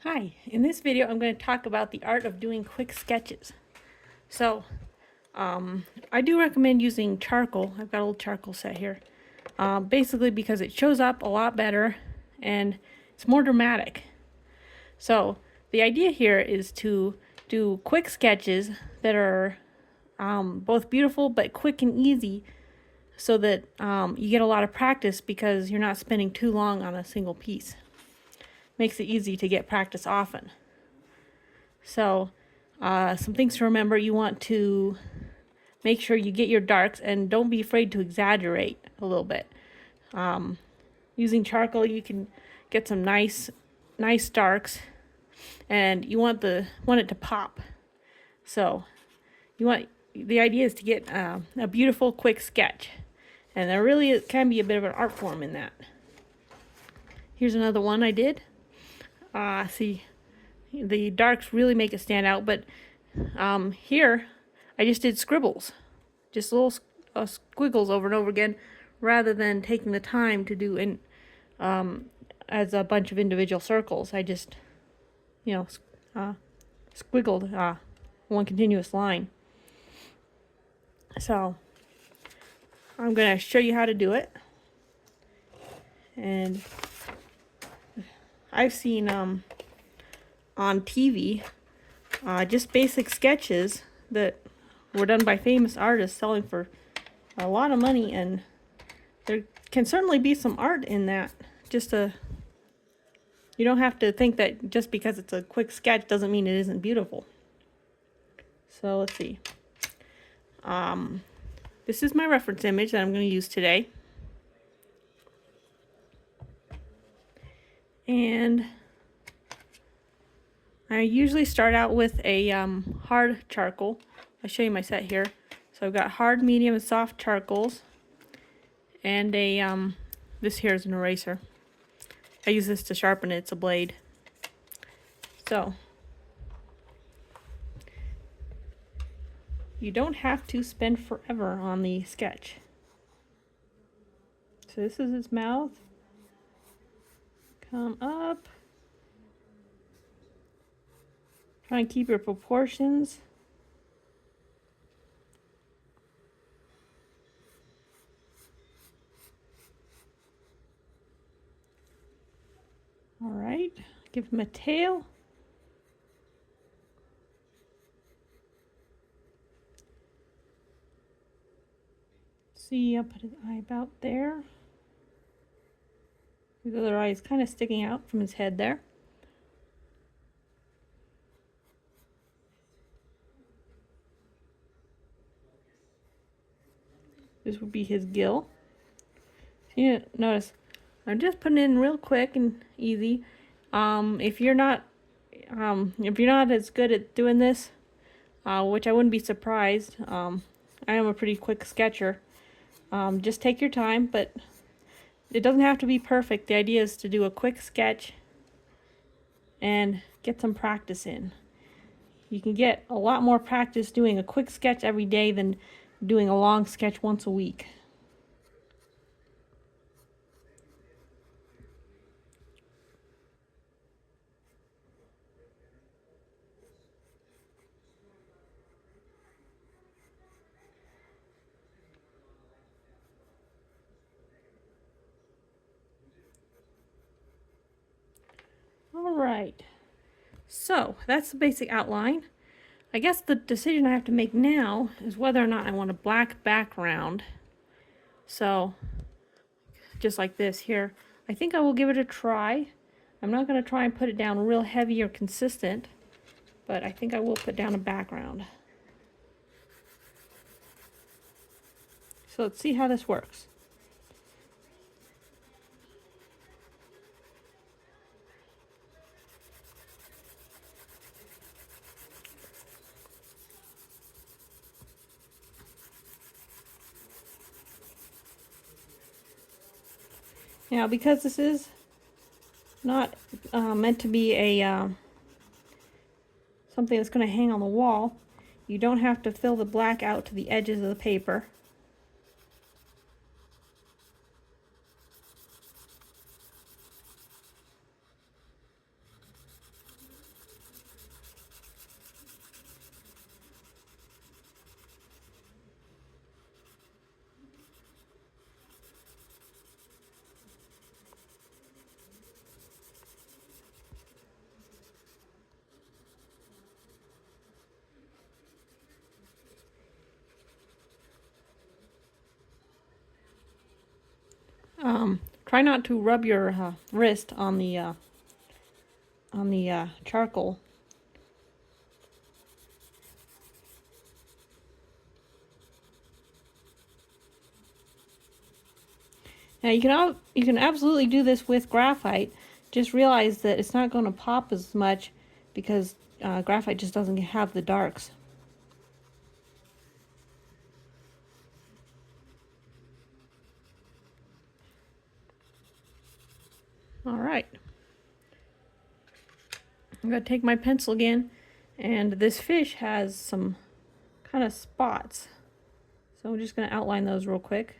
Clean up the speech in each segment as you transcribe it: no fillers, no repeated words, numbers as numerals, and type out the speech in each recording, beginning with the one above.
Hi, in this video I'm going to talk about the art of doing quick sketches. So, I do recommend using charcoal. I've got a little charcoal set here. Basically because it shows up a lot better and it's more dramatic. So, the idea here is to do quick sketches that are both beautiful but quick and easy so that you get a lot of practice because you're not spending too long on a single piece. Makes it easy to get practice often. So, some things to remember: you want to make sure you get your darks and don't be afraid to exaggerate a little bit. Using charcoal, you can get some nice darks, and you want it to pop. So, the idea is to get a beautiful, quick sketch, and there really can be a bit of an art form in that. Here's another one I did. See, the darks really make it stand out, but here I just did scribbles, just little squiggles over and over again, rather than taking the time to do as a bunch of individual circles. I just, squiggled one continuous line. So I'm going to show you how to do it. And I've seen on TV just basic sketches that were done by famous artists selling for a lot of money, and there can certainly be some art in that. You don't have to think that just because it's a quick sketch doesn't mean it isn't beautiful. So let's see. This is my reference image that I'm going to use today. And I usually start out with a hard charcoal. I'll show you my set here. So I've got hard, medium, and soft charcoals. And this here is an eraser. I use this to sharpen it. It's a blade. So you don't have to spend forever on the sketch. So this is his mouth. Come up. Try and keep your proportions. All right, give him a tail. See, I'll put his eye about there. His other eye is kind of sticking out from his head there. This would be his gill. So notice, I'm just putting in real quick and easy. If you're not as good at doing this, which I wouldn't be surprised, I am a pretty quick sketcher. Just take your time, but it doesn't have to be perfect. The idea is to do a quick sketch and get some practice in. You can get a lot more practice doing a quick sketch every day than doing a long sketch once a week. All right, so that's the basic outline. I guess the decision I have to make now is whether or not I want a black background. So, just like this here, I think I will give it a try. I'm not going to try and put it down real heavy or consistent, but I think I will put down a background. So let's see how this works. Now, because this is not meant to be a something that's going to hang on the wall, you don't have to fill the black out to the edges of the paper. Try not to rub your wrist on the charcoal. Now you can absolutely do this with graphite. Just realize that it's not going to pop as much because graphite just doesn't have the darks. All right. I'm going to take my pencil again, and this fish has some kind of spots. So I'm just going to outline those real quick.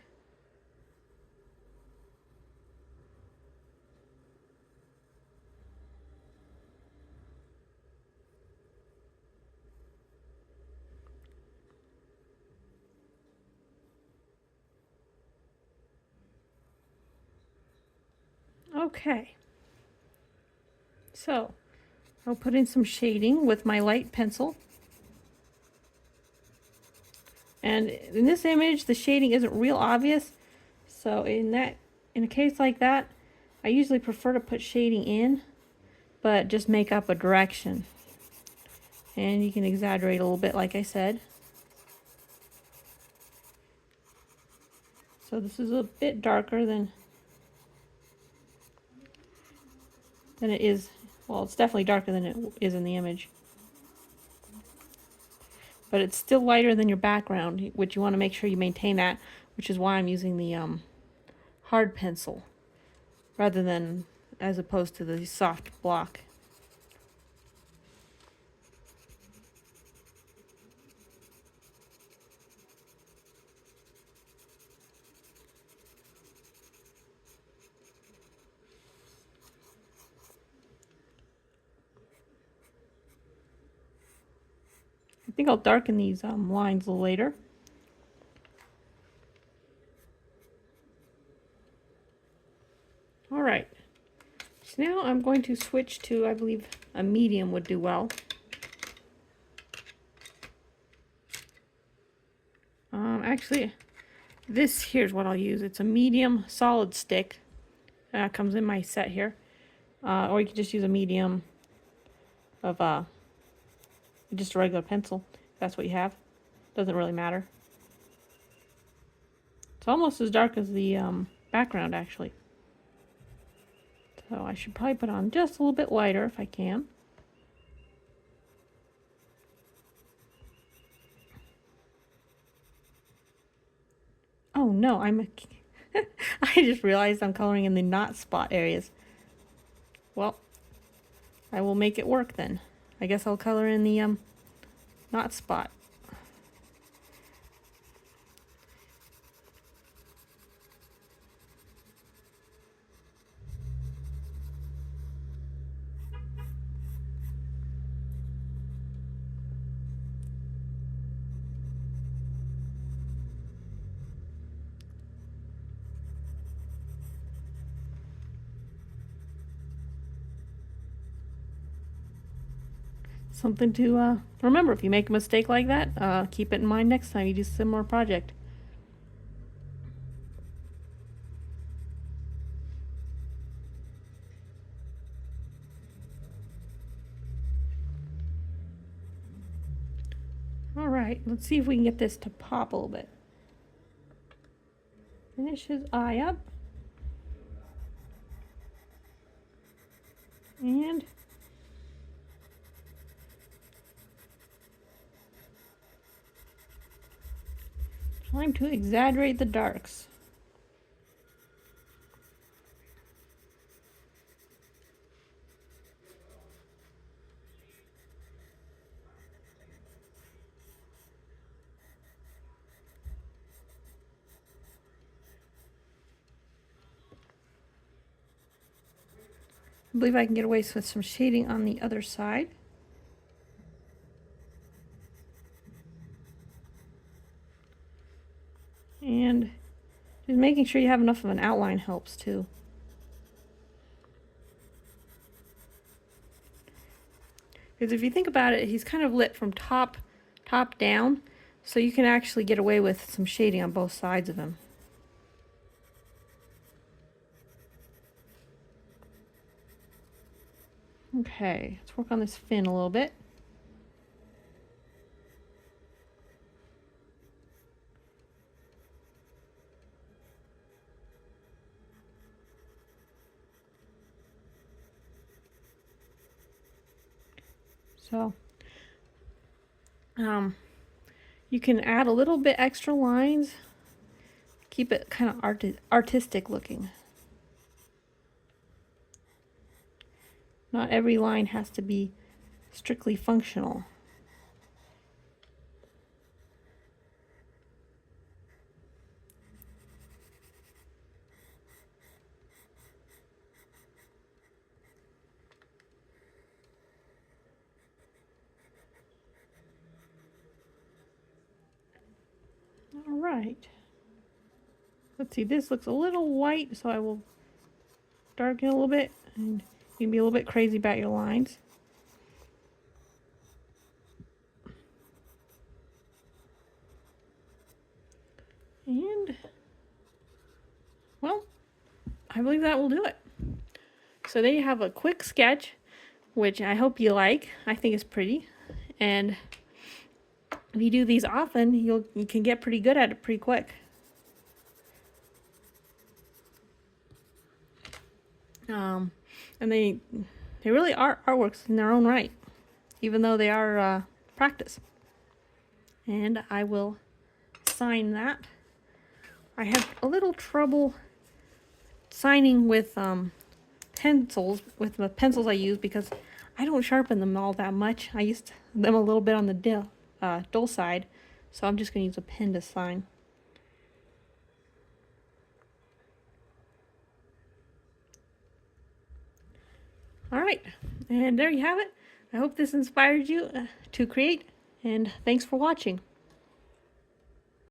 Okay. So I'll put in some shading with my light pencil. And in this image, the shading isn't real obvious. So in a case like that, I usually prefer to put shading in, but just make up a direction. And you can exaggerate a little bit, like I said. So this is a bit darker than it is. Well, it's definitely darker than it is in the image. But it's still lighter than your background, which you want to make sure you maintain that, which is why I'm using the hard pencil rather than as opposed to the soft block. I think I'll darken these lines a little later. All right. So now I'm going to switch to, I believe, a medium would do well. Actually, this here's what I'll use. It's a medium solid stick. Comes in my set here. Or you can just use a medium of just a regular pencil. If that's what you have. Doesn't really matter. It's almost as dark as the background, actually. So I should probably put on just a little bit lighter if I can. Oh no, I just realized I'm coloring in the not spot areas. Well, I will make it work then. I guess I'll color in the not spot. Something to remember. If you make a mistake like that, keep it in mind next time you do a similar project. All right, let's see if we can get this to pop a little bit. Finish his eye up. And time to exaggerate the darks. I believe I can get away with some shading on the other side. And just making sure you have enough of an outline helps too. Because if you think about it, he's kind of lit from top down, so you can actually get away with some shading on both sides of him. Okay, let's work on this fin a little bit. So, you can add a little bit extra lines, keep it kind of artistic looking. Not every line has to be strictly functional. All right. Let's see, this looks a little white, so I will darken a little bit, and you can be a little bit crazy about your lines. And, well, I believe that will do it. So there you have a quick sketch, which I hope you like. I think it's pretty. And if you do these often, you can get pretty good at it pretty quick. And they really are artworks in their own right, even though they are practice. And I will sign that. I have a little trouble signing with pencils, with the pencils I use, because I don't sharpen them all that much. I used them a little bit on the dull side, so I'm just going to use a pen to sign. Alright, and there you have it. I hope this inspired you to create, and thanks for watching.